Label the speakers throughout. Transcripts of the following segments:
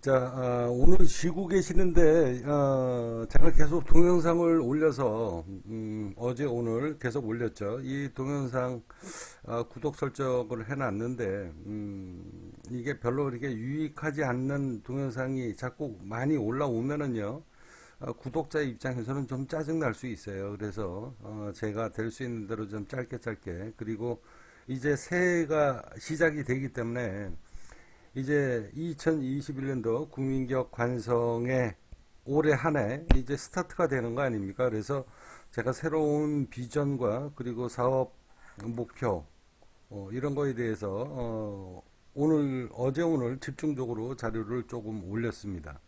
Speaker 1: 자, 오늘 쉬고 계시는데, 제가 계속 동영상을 올려서, 어제 오늘 계속 올렸죠. 이 동영상, 구독 설정을 해놨는데, 이게 별로 이렇게 유익하지 않는 동영상이 자꾸 많이 올라오면은요, 구독자 입장에서는 좀 짜증날 수 있어요. 그래서, 제가 될 수 있는 대로 좀 짧게 짧게, 그리고 이제 새해가 시작이 되기 때문에, 이제 2021년도 국민기업 관성의 올해 한 해 이제 스타트가 되는 거 아닙니까? 그래서 제가 새로운 비전과 그리고 사업 목표 이런 거에 대해서 어제 오늘 집중적으로 자료를 조금 올렸습니다.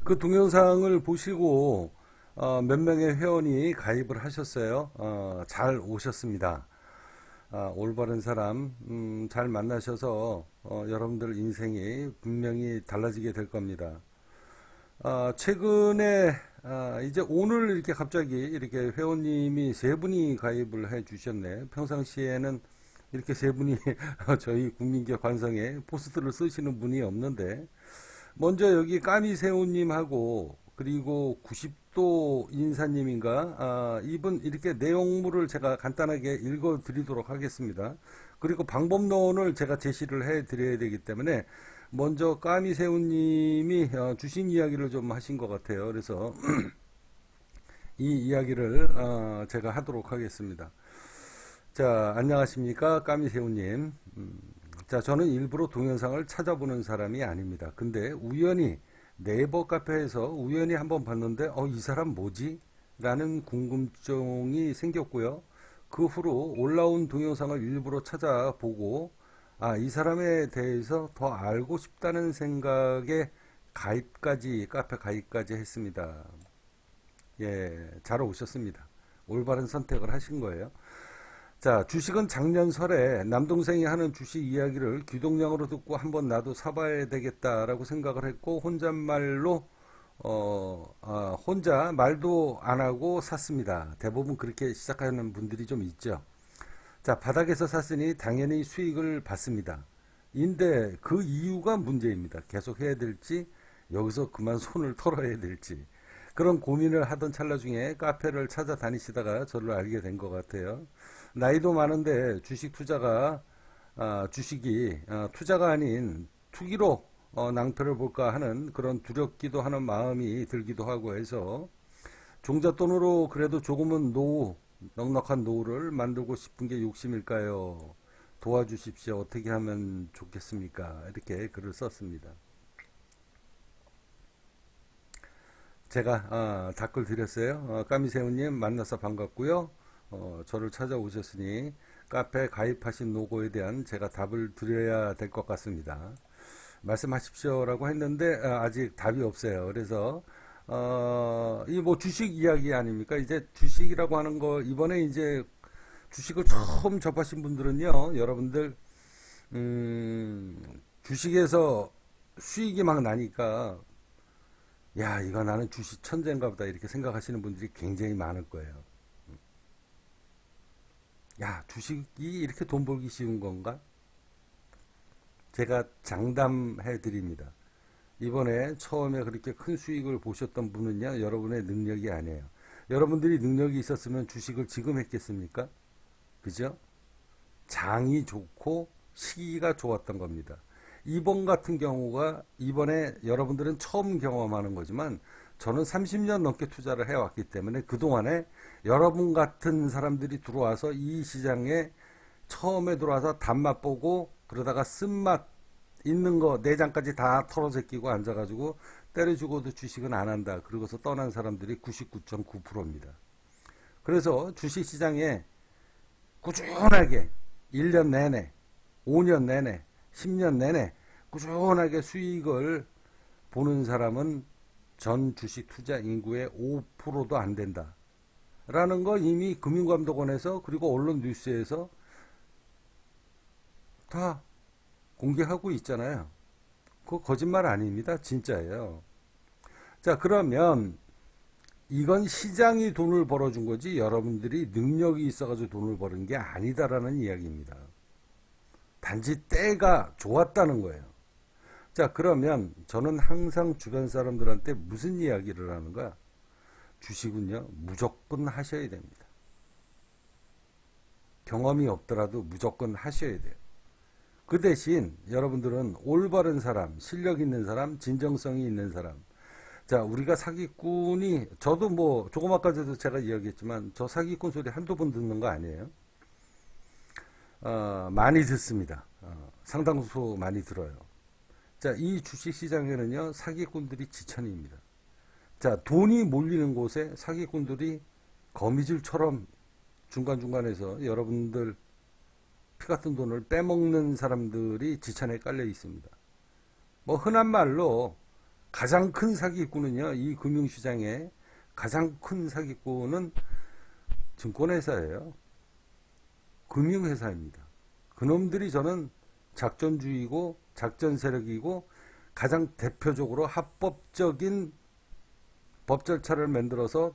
Speaker 1: 그 동영상을 보시고 몇 명의 회원이 가입을 하셨어요. 잘 오셨습니다. 올바른 사람 잘 만나셔서 여러분들 인생이 분명히 달라지게 될 겁니다. 최근에 이제 오늘 이렇게 갑자기 이렇게 회원님이 세 분이 가입을 해 주셨네. 평상시에는 이렇게 세 분이 저희 국민기업 관성에 포스트를 쓰시는 분이 없는데, 먼저 여기 까미새우님하고 그리고 90도 인사님인가, 이분 이렇게 내용물을 제가 간단하게 읽어 드리도록 하겠습니다. 그리고 방법론을 제가 제시를 해 드려야 되기 때문에 먼저 까미새우님이 주신 이야기를 좀 하신 것 같아요. 그래서 이 이야기를 제가 하도록 하겠습니다. 자, 안녕하십니까, 까미새우님. 자, 저는 일부러 동영상을 찾아보는 사람이 아닙니다. 근데 우연히 네이버 카페에서 우연히 한번 봤는데, 이 사람 뭐지? 라는 궁금증이 생겼고요. 그 후로 올라온 동영상을 일부러 찾아보고, 이 사람에 대해서 더 알고 싶다는 생각에 카페 가입까지 했습니다. 예, 잘 오셨습니다. 올바른 선택을 하신 거예요. 자, 주식은 작년 설에 남동생이 하는 주식 이야기를 귀동냥으로 듣고 한번 나도 사봐야 되겠다라고 생각을 했고, 혼잣말로 혼자 말도 안 하고 샀습니다. 대부분 그렇게 시작하는 분들이 좀 있죠. 자, 바닥에서 샀으니 당연히 수익을 받습니다. 인데 그 이유가 문제입니다. 계속 해야 될지, 여기서 그만 손을 털어야 될지. 그런 고민을 하던 찰나 중에 카페를 찾아다니시다가 저를 알게 된 것 같아요. 나이도 많은데 주식이 투자가 아닌 투기로 낭패를 볼까 하는 그런 두렵기도 하는 마음이 들기도 하고 해서, 종잣돈으로 그래도 조금은 넉넉한 노후를 만들고 싶은 게 욕심일까요? 도와주십시오. 어떻게 하면 좋겠습니까? 이렇게 글을 썼습니다. 제가 답글 드렸어요. 까미새우님 만나서 반갑고요. 저를 찾아오셨으니 카페 가입하신 노고에 대한 제가 답을 드려야 될 것 같습니다. 말씀하십시오라고 했는데 아직 답이 없어요. 그래서 이 뭐 주식 이야기 아닙니까? 이제 주식이라고 하는 거, 이번에 이제 주식을 처음 접하신 분들은요, 여러분들 주식에서 수익이 막 나니까, 야, 이거 나는 주식 천재인가 보다 이렇게 생각하시는 분들이 굉장히 많을 거예요. 야, 주식이 이렇게 돈 벌기 쉬운 건가? 제가 장담해 드립니다. 이번에 처음에 그렇게 큰 수익을 보셨던 분은요, 여러분의 능력이 아니에요. 여러분들이 능력이 있었으면 주식을 지금 했겠습니까? 그죠? 장이 좋고 시기가 좋았던 겁니다. 이번 같은 경우가, 이번에 여러분들은 처음 경험하는 거지만 저는 30년 넘게 투자를 해왔기 때문에 그동안에 여러분 같은 사람들이 들어와서 이 시장에 처음에 들어와서 단맛 보고, 그러다가 쓴맛 있는 거 내장까지 다 털어제끼고 앉아가지고 때려주고도 주식은 안 한다, 그러고서 떠난 사람들이 99.9%입니다. 그래서 주식시장에 꾸준하게 1년 내내, 5년 내내, 10년 내내 꾸준하게 수익을 보는 사람은 전 주식 투자 인구의 5%도 안 된다 라는 거 이미 금융감독원에서, 그리고 언론 뉴스에서 다 공개하고 있잖아요. 그거 거짓말 아닙니다. 진짜예요. 자, 그러면 이건 시장이 돈을 벌어준 거지 여러분들이 능력이 있어가지고 돈을 버는 게 아니다라는 이야기입니다. 단지 때가 좋았다는 거예요. 자, 그러면 저는 항상 주변 사람들한테 무슨 이야기를 하는가? 주식은요, 무조건 하셔야 됩니다. 경험이 없더라도 무조건 하셔야 돼요. 그 대신 여러분들은 올바른 사람, 실력 있는 사람, 진정성이 있는 사람. 자, 우리가 사기꾼이, 저도 뭐, 조금 아까도 제가 이야기했지만, 저 사기꾼 소리 한두 번 듣는 거 아니에요. 많이 듣습니다. 상당수 많이 들어요. 자, 이 주식시장에는요, 사기꾼들이 지천입니다. 자, 돈이 몰리는 곳에 사기꾼들이 거미줄처럼 중간중간에서 여러분들 피 같은 돈을 빼먹는 사람들이 지천에 깔려 있습니다. 뭐, 흔한 말로 가장 큰 사기꾼은요, 이 금융시장에 가장 큰 사기꾼은 증권회사예요. 금융회사입니다. 그놈들이 저는 작전주의고 작전 세력이고 가장 대표적으로 합법적인 법 절차를 만들어서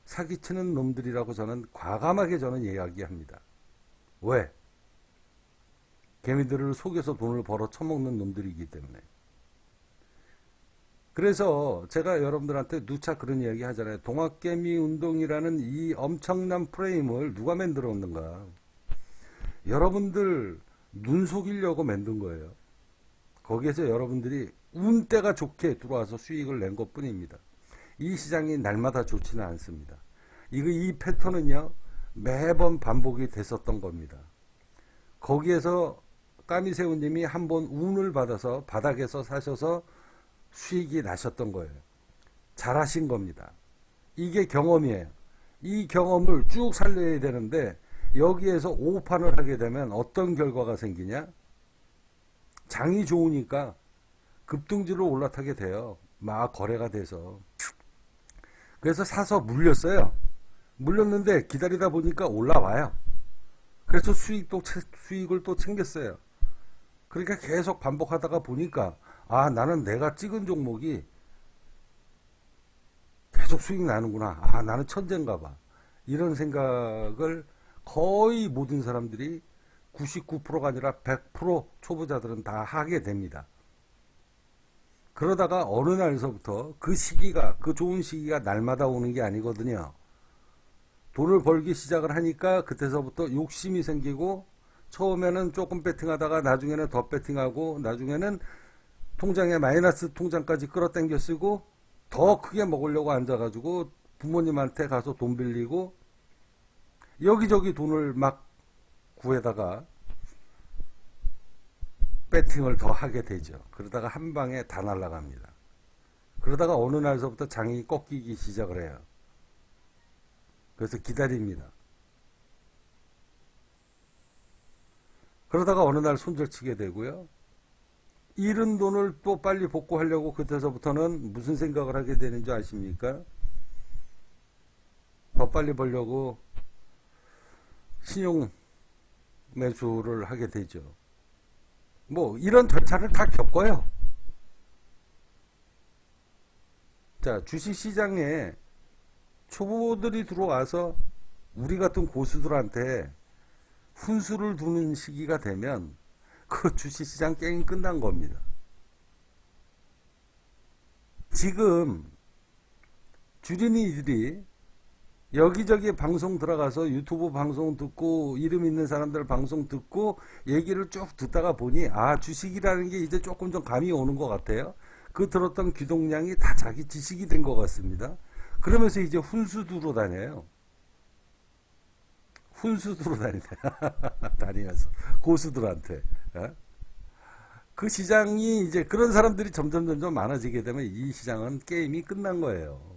Speaker 1: 사기치는 놈들이라고 저는 과감하게 저는 이야기합니다. 왜? 개미들을 속여서 돈을 벌어 처먹는 놈들이기 때문에. 그래서 제가 여러분들한테 누차 그런 이야기 하잖아요. 동학개미 운동이라는 이 엄청난 프레임을 누가 만들었는가? 여러분들 눈 속이려고 만든 거예요. 거기에서 여러분들이 운때가 좋게 들어와서 수익을 낸 것 뿐입니다. 이 시장이 날마다 좋지는 않습니다. 이 패턴은요, 매번 반복이 됐었던 겁니다. 거기에서 까미새우님이 한번 운을 받아서 바닥에서 사셔서 수익이 나셨던 거예요. 잘하신 겁니다. 이게 경험이에요. 이 경험을 쭉 살려야 되는데 여기에서 오판을 하게 되면 어떤 결과가 생기냐? 장이 좋으니까 급등주로 올라타게 돼요. 막 거래가 돼서. 그래서 사서 물렸어요. 물렸는데 기다리다 보니까 올라와요. 그래서 수익을 또 챙겼어요. 그러니까 계속 반복하다가 보니까 나는 내가 찍은 종목이 계속 수익 나는구나. 나는 천재인가 봐. 이런 생각을 거의 모든 사람들이 99%가 아니라 100% 초보자들은 다 하게 됩니다. 그러다가 어느 날서부터 그 좋은 시기가 날마다 오는 게 아니거든요. 돈을 벌기 시작을 하니까 그때서부터 욕심이 생기고 처음에는 조금 배팅하다가 나중에는 더 배팅하고 나중에는 통장에 마이너스 통장까지 끌어당겨 쓰고 더 크게 먹으려고 앉아가지고 부모님한테 가서 돈 빌리고 여기저기 돈을 막 구해다가 배팅을 더 하게 되죠. 그러다가 한 방에 다 날아갑니다. 그러다가 어느 날서부터 장이 꺾이기 시작을 해요. 그래서 기다립니다. 그러다가 어느 날 손절치게 되고요. 잃은 돈을 또 빨리 복구하려고 그때서부터는 무슨 생각을 하게 되는 줄 아십니까? 더 빨리 벌려고 신용 매수를 하게 되죠. 뭐 이런 절차를 다 겪어요. 자, 주식시장에 초보들이 들어와서 우리 같은 고수들한테 훈수를 두는 시기가 되면 그 주식시장 게임 끝난 겁니다. 지금 주린이들이 여기저기 방송 들어가서 유튜브 방송 듣고 이름 있는 사람들 방송 듣고 얘기를 쭉 듣다가 보니 주식이라는 게 이제 조금 좀 감이 오는 것 같아요. 그 들었던 귀동량이 다 자기 지식이 된 것 같습니다. 그러면서 이제 훈수두로 다녀요. 훈수두로 다니면서 고수들한테. 그 시장이 이제 그런 사람들이 점점 많아지게 되면 이 시장은 게임이 끝난 거예요.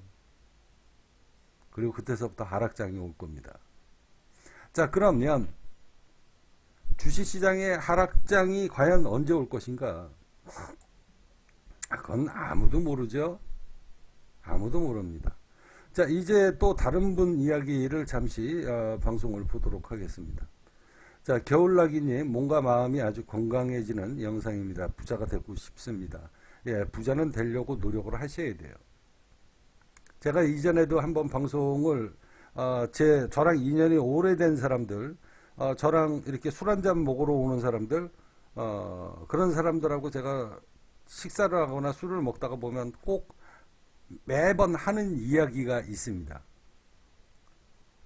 Speaker 1: 그리고 그때서부터 하락장이 올 겁니다. 자, 그러면 주식시장의 하락장이 과연 언제 올 것인가? 그건 아무도 모르죠. 아무도 모릅니다. 자, 이제 또 다른 분 이야기를 잠시 방송을 보도록 하겠습니다. 자, 겨울나기님, 몸과 마음이 아주 건강해지는 영상입니다. 부자가 되고 싶습니다. 예, 부자는 되려고 노력을 하셔야 돼요. 제가 이전에도 한번 방송을 저랑 인연이 오래된 사람들, 저랑 이렇게 술 한잔 먹으러 오는 사람들, 그런 사람들하고 제가 식사를 하거나 술을 먹다가 보면 꼭 매번 하는 이야기가 있습니다.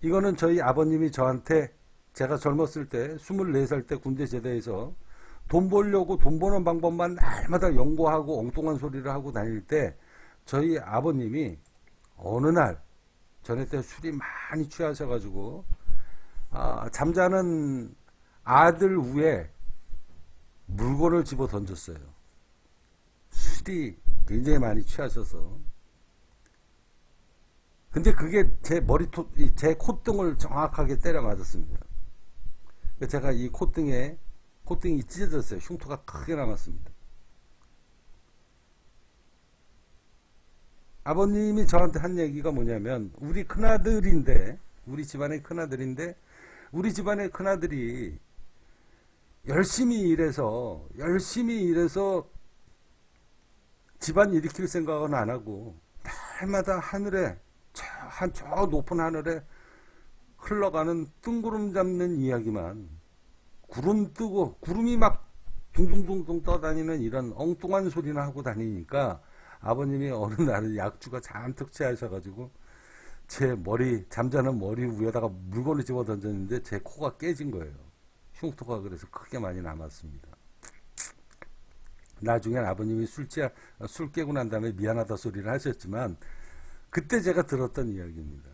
Speaker 1: 이거는 저희 아버님이 저한테 제가 젊었을 때 24살 때 군대 제대해서 돈 벌려고 돈 버는 방법만 날마다 연구하고 엉뚱한 소리를 하고 다닐 때 저희 아버님이 어느 날 저녁 때 술이 많이 취하셔가지고 잠자는 아들 위에 물건을 집어 던졌어요. 술이 굉장히 많이 취하셔서. 근데 그게 제 콧등을 정확하게 때려 맞았습니다. 제가 이 콧등이 찢어졌어요. 흉터가 크게 남았습니다. 아버님이 저한테 한 얘기가 뭐냐면, 우리 집안의 큰아들인데, 우리 집안의 큰아들이 열심히 일해서 집안 일으킬 생각은 안 하고, 날마다 저 높은 하늘에 흘러가는 뜬구름 잡는 이야기만, 구름 뜨고 구름이 막 둥둥둥둥 떠다니는 이런 엉뚱한 소리나 하고 다니니까 아버님이 어느 날은 약주가 잔뜩 취하셔가지고 제 잠자는 머리 위에다가 물건을 집어 던졌는데 제 코가 깨진 거예요. 흉터가 그래서 크게 많이 남았습니다. 나중엔 아버님이 술 깨고 난 다음에 미안하다 소리를 하셨지만 그때 제가 들었던 이야기입니다.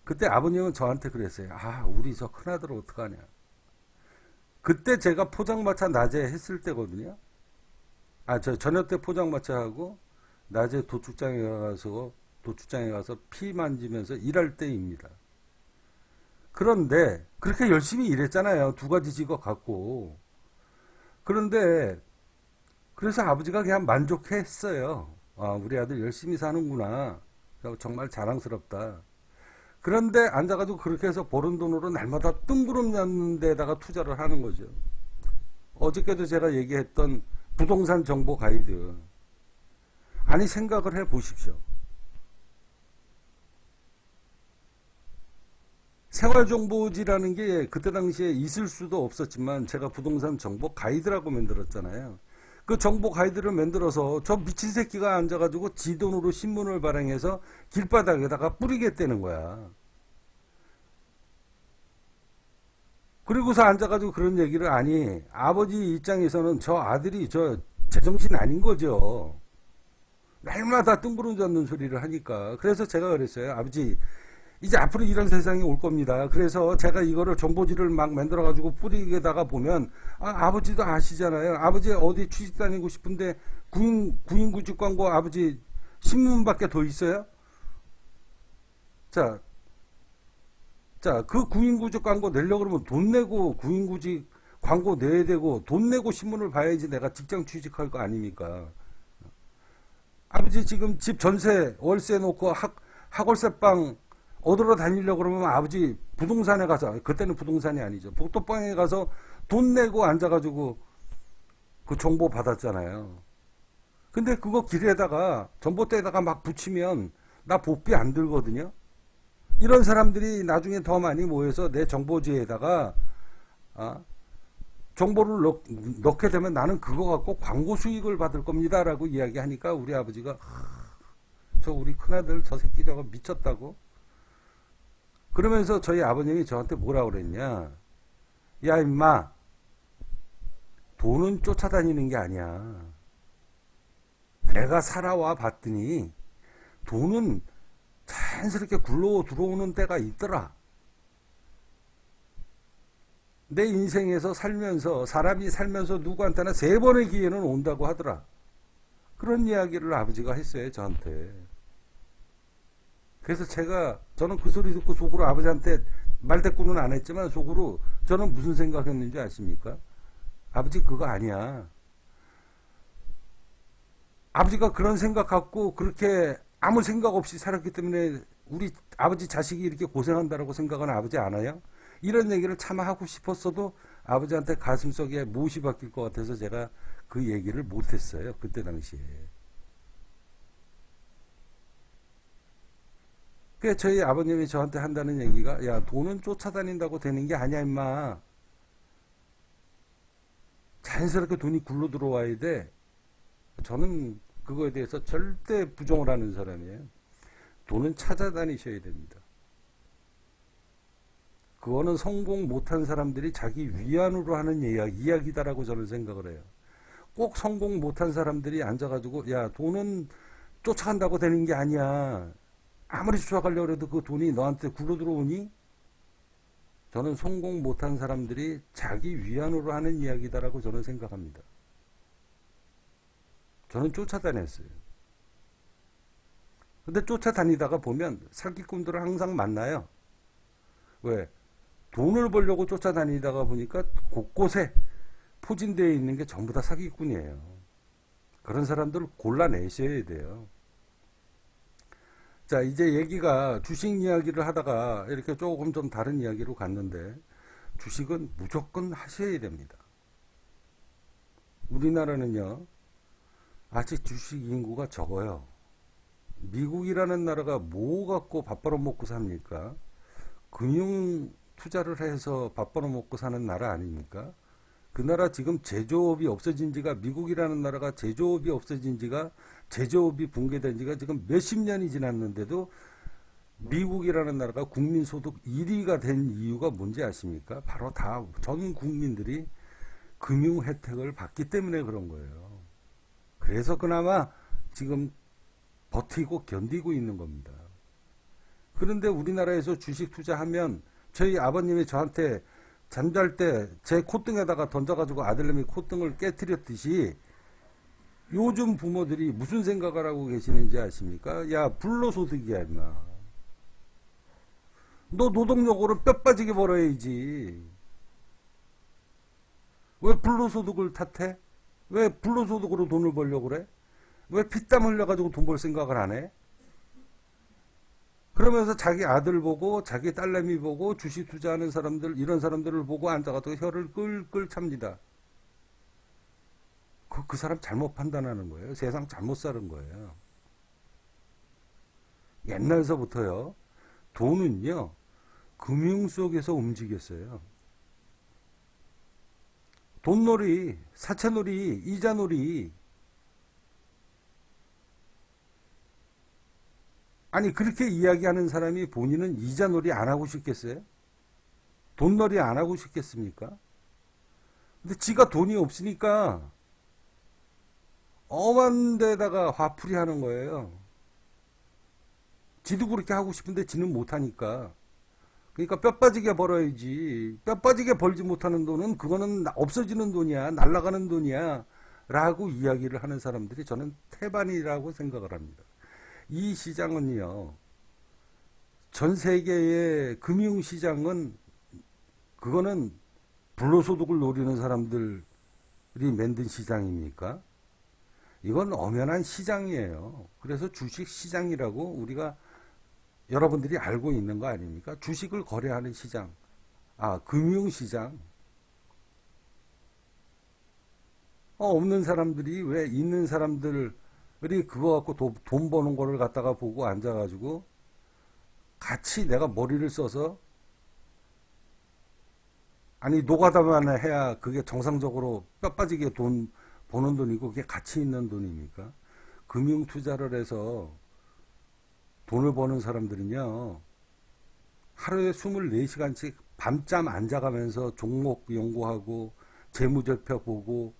Speaker 1: 그때 아버님은 저한테 그랬어요. 우리 저 큰아들 어떡하냐. 그때 제가 포장마차 낮에 했을 때거든요. 저녁 때 포장마차하고 낮에 도축장에 가서 피 만지면서 일할 때입니다. 그런데 그렇게 열심히 일했잖아요. 2가지 직업 갖고. 그런데 그래서 아버지가 그냥 만족했어요. 우리 아들 열심히 사는구나. 정말 자랑스럽다. 그런데 앉아가지고 그렇게 해서 버는 돈으로 날마다 뜬구름 잡는 데다가 투자를 하는 거죠. 어저께도 제가 얘기했던 부동산 정보 가이드. 아니, 생각을 해 보십시오. 생활정보지라는 게 그때 당시에 있을 수도 없었지만 제가 부동산 정보 가이드라고 만들었잖아요. 그 정보 가이드를 만들어서 저 미친 새끼가 앉아가지고 지 돈으로 신문을 발행해서 길바닥에다가 뿌리겠다는 거야. 그리고서 앉아가지고 그런 얘기를 아버지 입장에서는 저 아들이 제정신 아닌 거죠. 날마다 뜬구름 잡는 소리를 하니까. 그래서 제가 그랬어요. 아버지, 이제 앞으로 이런 세상이 올 겁니다. 그래서 제가 이거를 정보지를 막 만들어가지고 뿌리게다가 보면, 아버지도 아시잖아요. 아버지 어디 취직 다니고 싶은데 구인구직 광고 아버지 신문밖에 더 있어요? 그 구인구직 광고 내려고 그러면 돈 내고 구인구직 광고 내야 되고 돈 내고 신문을 봐야지 내가 직장 취직할 거 아닙니까? 아버지 지금 집 전세 월세 놓고 학월세방 얻으러 다니려고 그러면 아버지 부동산에 가서, 그때는 부동산이 아니죠, 복도방에 가서 돈 내고 앉아가지고 그 정보 받았잖아요. 근데 그거 길에다가 전봇대에다가 막 붙이면 나 복비 안 들거든요. 이런 사람들이 나중에 더 많이 모여서 내 정보지에다가 정보를 넣게 되면 나는 그거 갖고 광고 수익을 받을 겁니다 라고 이야기하니까 우리 아버지가 우리 큰아들 저 새끼 저거 미쳤다고. 그러면서 저희 아버님이 저한테 뭐라 그랬냐, 야 임마, 돈은 쫓아다니는 게 아니야. 내가 살아와 봤더니 돈은 자연스럽게 굴러 들어오는 때가 있더라. 내 인생에서 사람이 살면서 누구한테나 3번의 기회는 온다고 하더라. 그런 이야기를 아버지가 했어요, 저한테. 그래서 저는 그 소리 듣고 속으로 아버지한테 말대꾸는 안 했지만 속으로 저는 무슨 생각했는지 아십니까? 아버지 그거 아니야. 아버지가 그런 생각 갖고 그렇게 아무 생각 없이 살았기 때문에 우리 아버지 자식이 이렇게 고생한다라고 생각은 아버지 안 해요? 이런 얘기를 차마 하고 싶었어도 아버지한테 가슴속에 못이 박힐 것 같아서 제가 그 얘기를 못했어요. 그때 당시에. 그 저희 아버님이 저한테 한다는 얘기가, 야 돈은 쫓아다닌다고 되는 게 아니야 임마. 자연스럽게 돈이 굴러 들어와야 돼. 저는 그거에 대해서 절대 부정을 하는 사람이에요. 돈은 찾아다니셔야 됩니다. 그거는 성공 못한 사람들이 자기 위안으로 하는 이야기다라고 저는 생각을 해요. 꼭 성공 못한 사람들이 앉아가지고 야 돈은 쫓아간다고 되는 게 아니야. 아무리 쫓아가려고 해도 그 돈이 너한테 굴러 들어오니? 저는 성공 못한 사람들이 자기 위안으로 하는 이야기다라고 저는 생각합니다. 저는 쫓아다녔어요. 근데 쫓아다니다가 보면 사기꾼들을 항상 만나요. 왜? 돈을 벌려고 쫓아다니다가 보니까 곳곳에 포진되어 있는 게 전부 다 사기꾼이에요. 그런 사람들을 골라내셔야 돼요. 자, 이제 얘기가 주식 이야기를 하다가 이렇게 조금 좀 다른 이야기로 갔는데 주식은 무조건 하셔야 됩니다. 우리나라는요, 아직 주식 인구가 적어요. 미국이라는 나라가 뭐 갖고 밥 벌어먹고 삽니까? 금융 투자를 해서 밥 벌어먹고 사는 나라 아닙니까? 그 나라 지금 제조업이 없어진 지가, 미국이라는 나라가 제조업이 없어진 지가, 제조업이 붕괴된 지가 지금 몇십 년이 지났는데도 미국이라는 나라가 국민소득 1위가 된 이유가 뭔지 아십니까? 바로 다 전 국민들이 금융 혜택을 받기 때문에 그런 거예요. 그래서 그나마 지금 버티고 견디고 있는 겁니다. 그런데 우리나라에서 주식 투자하면 저희 아버님이 저한테 잠잘 때 제 콧등에다가 던져가지고 아들내미 콧등을 깨트렸듯이 요즘 부모들이 무슨 생각을 하고 계시는지 아십니까? 야, 불로소득이야, 임마. 너 노동력으로 뼈 빠지게 벌어야지. 왜 불로소득을 탓해? 왜 불로소득으로 돈을 벌려고 그래? 왜 피땀 흘려가지고 돈 벌 생각을 안 해? 그러면서 자기 아들 보고 자기 딸내미 보고 주식 투자하는 사람들 이런 사람들을 보고 앉아가지고 혀를 끌끌 찹니다. 그 사람 잘못 판단하는 거예요. 세상 잘못 사는 거예요. 옛날서부터요. 돈은요. 금융 속에서 움직였어요. 돈놀이, 사채놀이, 이자놀이. 아니 그렇게 이야기하는 사람이 본인은 이자놀이 안 하고 싶겠어요? 돈놀이 안 하고 싶겠습니까? 근데 지가 돈이 없으니까 엄한 데다가 화풀이 하는 거예요. 지도 그렇게 하고 싶은데 지는 못하니까. 그러니까 뼈 빠지게 벌어야지. 뼈 빠지게 벌지 못하는 돈은 그거는 없어지는 돈이야. 날아가는 돈이야. 라고 이야기를 하는 사람들이 저는 태반이라고 생각을 합니다. 이 시장은요, 전 세계의 금융시장은, 그거는 불로소득을 노리는 사람들이 만든 시장입니까? 이건 엄연한 시장이에요. 그래서 주식시장이라고 우리가 여러분들이 알고 있는 거 아닙니까? 주식을 거래하는 시장. 금융시장. 없는 사람들이 왜 있는 사람들 그거 갖고 돈 버는 거를 갖다가 보고 앉아가지고 같이 내가 머리를 써서 아니 노가다만 해야 그게 정상적으로 뼈 빠지게 돈 버는 돈이고 그게 가치 있는 돈입니까? 금융 투자를 해서 돈을 버는 사람들은요 하루에 24시간씩 밤잠 안 자가면서 종목 연구하고 재무제표 보고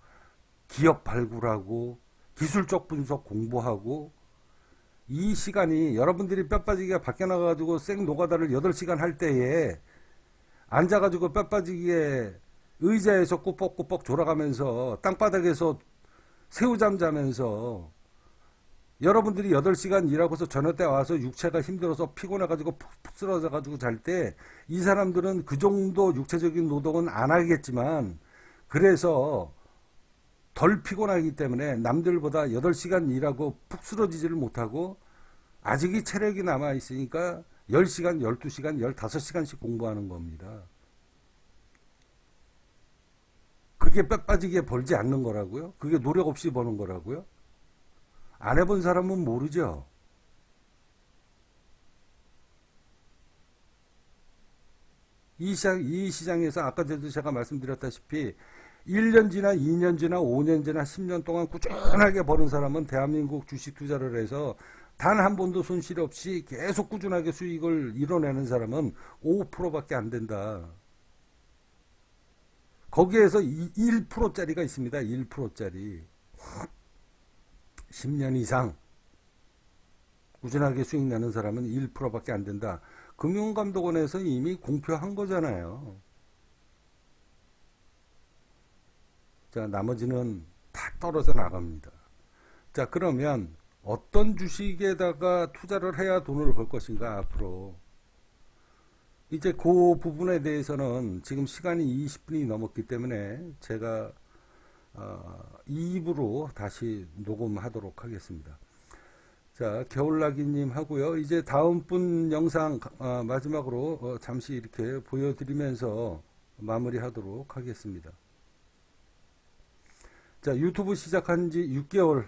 Speaker 1: 기업 발굴하고 기술적 분석 공부하고 이 시간이 여러분들이 뼈 빠지게 밖에 나가가지고 생 노가다를 8시간 할 때에 앉아가지고 뼈 빠지게 의자에서 꾸벅꾸벅 졸아가면서 땅바닥에서 새우잠 자면서 여러분들이 8시간 일하고서 저녁 때 와서 육체가 힘들어서 피곤해가지고 푹 쓰러져가지고 잘 때 이 사람들은 그 정도 육체적인 노동은 안 하겠지만 그래서 덜 피곤하기 때문에 남들보다 8시간 일하고 푹 쓰러지지를 못하고 아직이 체력이 남아 있으니까 10시간, 12시간, 15시간씩 공부하는 겁니다. 그게 뼈 빠지게 벌지 않는 거라고요? 그게 노력 없이 버는 거라고요? 안 해본 사람은 모르죠. 이 시장에서 아까 전에도 제가 말씀드렸다시피 1년 지나 2년 지나 5년 지나 10년 동안 꾸준하게 버는 사람은 대한민국 주식 투자를 해서 단 한 번도 손실 없이 계속 꾸준하게 수익을 이뤄내는 사람은 5%밖에 안 된다. 거기에서 1%짜리가 있습니다. 1%짜리. 10년 이상 꾸준하게 수익 내는 사람은 1%밖에 안 된다. 금융감독원에서 이미 공표한 거잖아요. 자, 나머지는 다 떨어져 나갑니다. 자, 그러면 어떤 주식에다가 투자를 해야 돈을 벌 것인가, 앞으로. 이제 그 부분에 대해서는 지금 시간이 20분이 넘었기 때문에 제가 2부로 다시 녹음하도록 하겠습니다. 자, 겨울나기님 하고요. 이제 다음 분 영상 마지막으로 잠시 이렇게 보여드리면서 마무리하도록 하겠습니다. 자, 유튜브 시작한 지 6개월,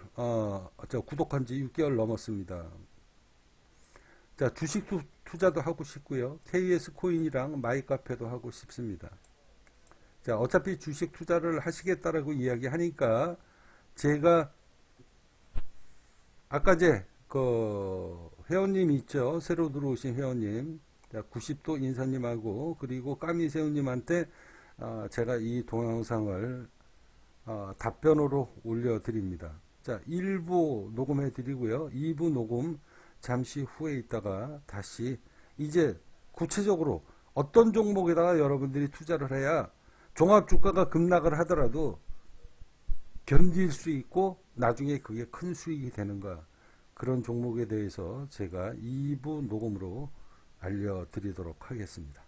Speaker 1: 구독한 지 6개월 넘었습니다. 자, 주식 투자도 하고 싶고요. KS 코인이랑 마이카페도 하고 싶습니다. 자, 어차피 주식 투자를 하시겠다라고 이야기하니까 제가 아까 회원님 있죠? 새로 들어오신 회원님. 자, 90도 인사님하고 그리고 까미새우님한테 제가 이 동영상을 답변으로 올려드립니다. 자, 1부 녹음해 드리고요. 2부 녹음 잠시 후에 있다가 다시 이제 구체적으로 어떤 종목에다가 여러분들이 투자를 해야 종합주가가 급락을 하더라도 견딜 수 있고 나중에 그게 큰 수익이 되는가, 그런 종목에 대해서 제가 2부 녹음으로 알려드리도록 하겠습니다.